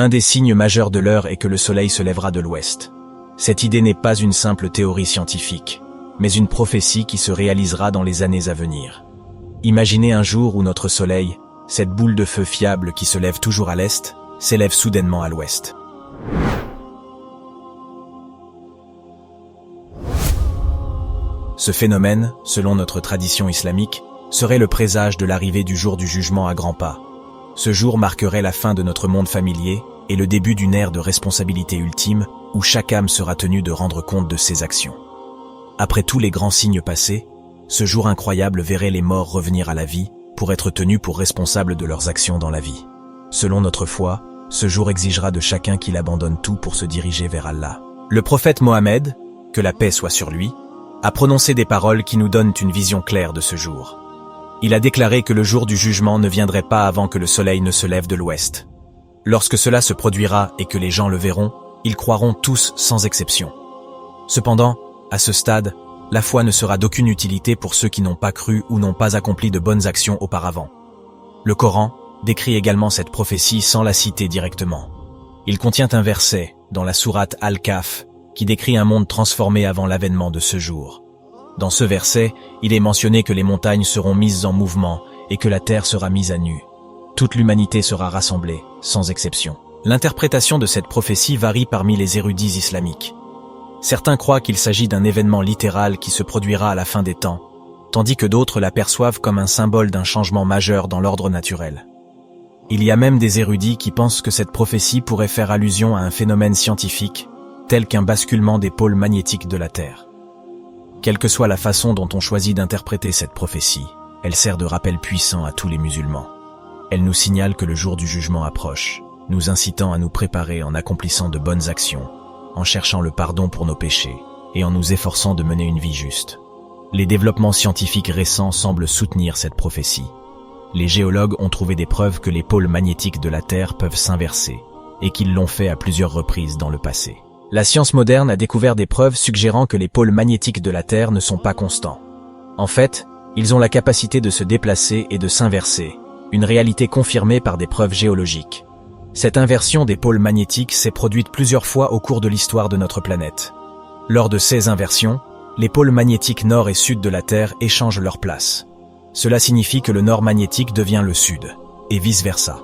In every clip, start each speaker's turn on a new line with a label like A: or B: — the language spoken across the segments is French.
A: Un des signes majeurs de l'heure est que le soleil se lèvera de l'ouest. Cette idée n'est pas une simple théorie scientifique, mais une prophétie qui se réalisera dans les années à venir. Imaginez un jour où notre soleil, cette boule de feu fiable qui se lève toujours à l'est, s'élève soudainement à l'ouest. Ce phénomène, selon notre tradition islamique, serait le présage de l'arrivée du jour du jugement à grands pas. Ce jour marquerait la fin de notre monde familier et le début d'une ère de responsabilité ultime où chaque âme sera tenue de rendre compte de ses actions. Après tous les grands signes passés, ce jour incroyable verrait les morts revenir à la vie pour être tenus pour responsables de leurs actions dans la vie. Selon notre foi, ce jour exigera de chacun qu'il abandonne tout pour se diriger vers Allah. Le prophète Mohammed, que la paix soit sur lui, a prononcé des paroles qui nous donnent une vision claire de ce jour. Il a déclaré que le jour du jugement ne viendrait pas avant que le soleil ne se lève de l'ouest. Lorsque cela se produira et que les gens le verront, ils croiront tous sans exception. Cependant, à ce stade, la foi ne sera d'aucune utilité pour ceux qui n'ont pas cru ou n'ont pas accompli de bonnes actions auparavant. Le Coran décrit également cette prophétie sans la citer directement. Il contient un verset, dans la sourate Al-Kahf, qui décrit un monde transformé avant l'avènement de ce jour. Dans ce verset, il est mentionné que les montagnes seront mises en mouvement et que la terre sera mise à nu. Toute l'humanité sera rassemblée, sans exception. L'interprétation de cette prophétie varie parmi les érudits islamiques. Certains croient qu'il s'agit d'un événement littéral qui se produira à la fin des temps, tandis que d'autres l'aperçoivent comme un symbole d'un changement majeur dans l'ordre naturel. Il y a même des érudits qui pensent que cette prophétie pourrait faire allusion à un phénomène scientifique, tel qu'un basculement des pôles magnétiques de la Terre. Quelle que soit la façon dont on choisit d'interpréter cette prophétie, elle sert de rappel puissant à tous les musulmans. Elle nous signale que le jour du jugement approche, nous incitant à nous préparer en accomplissant de bonnes actions, en cherchant le pardon pour nos péchés et en nous efforçant de mener une vie juste. Les développements scientifiques récents semblent soutenir cette prophétie. Les géologues ont trouvé des preuves que les pôles magnétiques de la Terre peuvent s'inverser et qu'ils l'ont fait à plusieurs reprises dans le passé. La science moderne a découvert des preuves suggérant que les pôles magnétiques de la Terre ne sont pas constants. En fait, ils ont la capacité de se déplacer et de s'inverser, une réalité confirmée par des preuves géologiques. Cette inversion des pôles magnétiques s'est produite plusieurs fois au cours de l'histoire de notre planète. Lors de ces inversions, les pôles magnétiques nord et sud de la Terre échangent leur place. Cela signifie que le nord magnétique devient le sud, et vice-versa.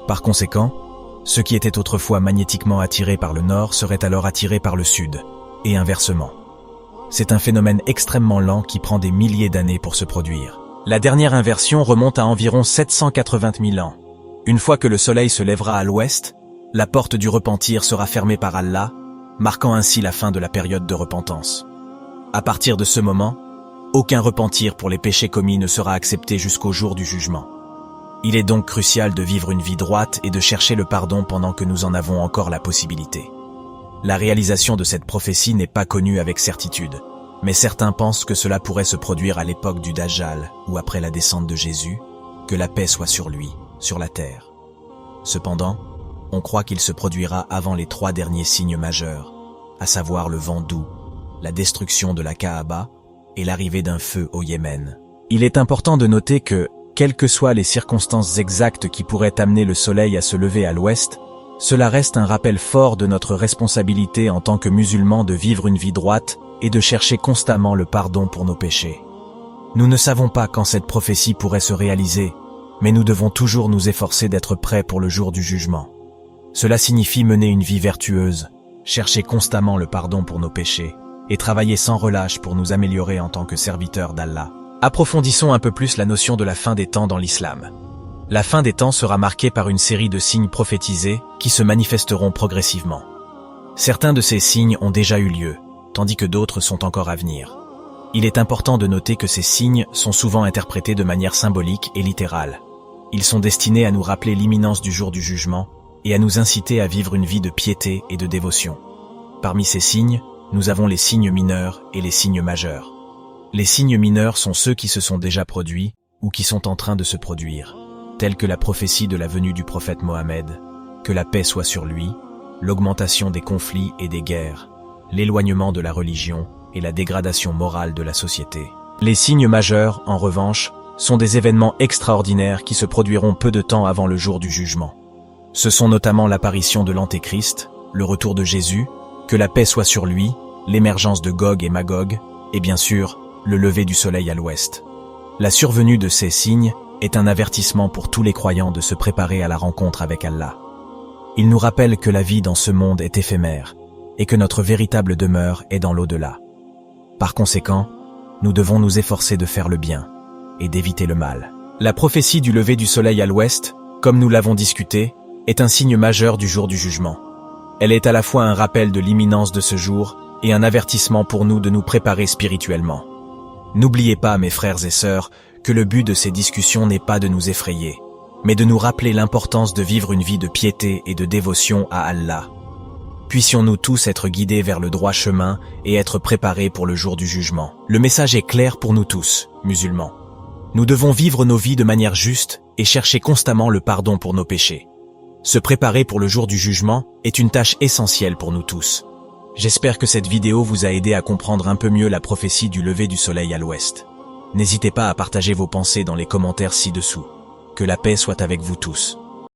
A: Par conséquent, ceux qui étaient autrefois magnétiquement attirés par le nord seraient alors attirés par le sud, et inversement. C'est un phénomène extrêmement lent qui prend des milliers d'années pour se produire. La dernière inversion remonte à environ 780 000 ans. Une fois que le soleil se lèvera à l'ouest, la porte du repentir sera fermée par Allah, marquant ainsi la fin de la période de repentance. À partir de ce moment, aucun repentir pour les péchés commis ne sera accepté jusqu'au jour du jugement. Il est donc crucial de vivre une vie droite et de chercher le pardon pendant que nous en avons encore la possibilité. La réalisation de cette prophétie n'est pas connue avec certitude, mais certains pensent que cela pourrait se produire à l'époque du Dajjal ou après la descente de Jésus, que la paix soit sur lui, sur la terre. Cependant, on croit qu'il se produira avant les 3 derniers signes majeurs, à savoir le vent doux, la destruction de la Kaaba et l'arrivée d'un feu au Yémen. Il est important de noter que, quelles que soient les circonstances exactes qui pourraient amener le soleil à se lever à l'ouest, cela reste un rappel fort de notre responsabilité en tant que musulmans de vivre une vie droite et de chercher constamment le pardon pour nos péchés. Nous ne savons pas quand cette prophétie pourrait se réaliser, mais nous devons toujours nous efforcer d'être prêts pour le jour du jugement. Cela signifie mener une vie vertueuse, chercher constamment le pardon pour nos péchés, et travailler sans relâche pour nous améliorer en tant que serviteurs d'Allah. Approfondissons un peu plus la notion de la fin des temps dans l'islam. La fin des temps sera marquée par une série de signes prophétisés qui se manifesteront progressivement. Certains de ces signes ont déjà eu lieu, tandis que d'autres sont encore à venir. Il est important de noter que ces signes sont souvent interprétés de manière symbolique et littérale. Ils sont destinés à nous rappeler l'imminence du jour du jugement et à nous inciter à vivre une vie de piété et de dévotion. Parmi ces signes, nous avons les signes mineurs et les signes majeurs. Les signes mineurs sont ceux qui se sont déjà produits ou qui sont en train de se produire, tels que la prophétie de la venue du prophète Mohammed, que la paix soit sur lui, l'augmentation des conflits et des guerres, l'éloignement de la religion et la dégradation morale de la société. Les signes majeurs, en revanche, sont des événements extraordinaires qui se produiront peu de temps avant le jour du jugement. Ce sont notamment l'apparition de l'Antéchrist, le retour de Jésus, que la paix soit sur lui, l'émergence de Gog et Magog, et bien sûr, le lever du soleil à l'ouest. La survenue de ces signes est un avertissement pour tous les croyants de se préparer à la rencontre avec Allah. Il nous rappelle que la vie dans ce monde est éphémère et que notre véritable demeure est dans l'au-delà. Par conséquent, nous devons nous efforcer de faire le bien et d'éviter le mal. La prophétie du lever du soleil à l'ouest, comme nous l'avons discuté, est un signe majeur du jour du jugement. Elle est à la fois un rappel de l'imminence de ce jour et un avertissement pour nous de nous préparer spirituellement. N'oubliez pas, mes frères et sœurs, que le but de ces discussions n'est pas de nous effrayer, mais de nous rappeler l'importance de vivre une vie de piété et de dévotion à Allah. Puissions-nous tous être guidés vers le droit chemin et être préparés pour le jour du jugement. Le message est clair pour nous tous, musulmans. Nous devons vivre nos vies de manière juste et chercher constamment le pardon pour nos péchés. Se préparer pour le jour du jugement est une tâche essentielle pour nous tous. J'espère que cette vidéo vous a aidé à comprendre un peu mieux la prophétie du lever du soleil à l'ouest. N'hésitez pas à partager vos pensées dans les commentaires ci-dessous. Que la paix soit avec vous tous.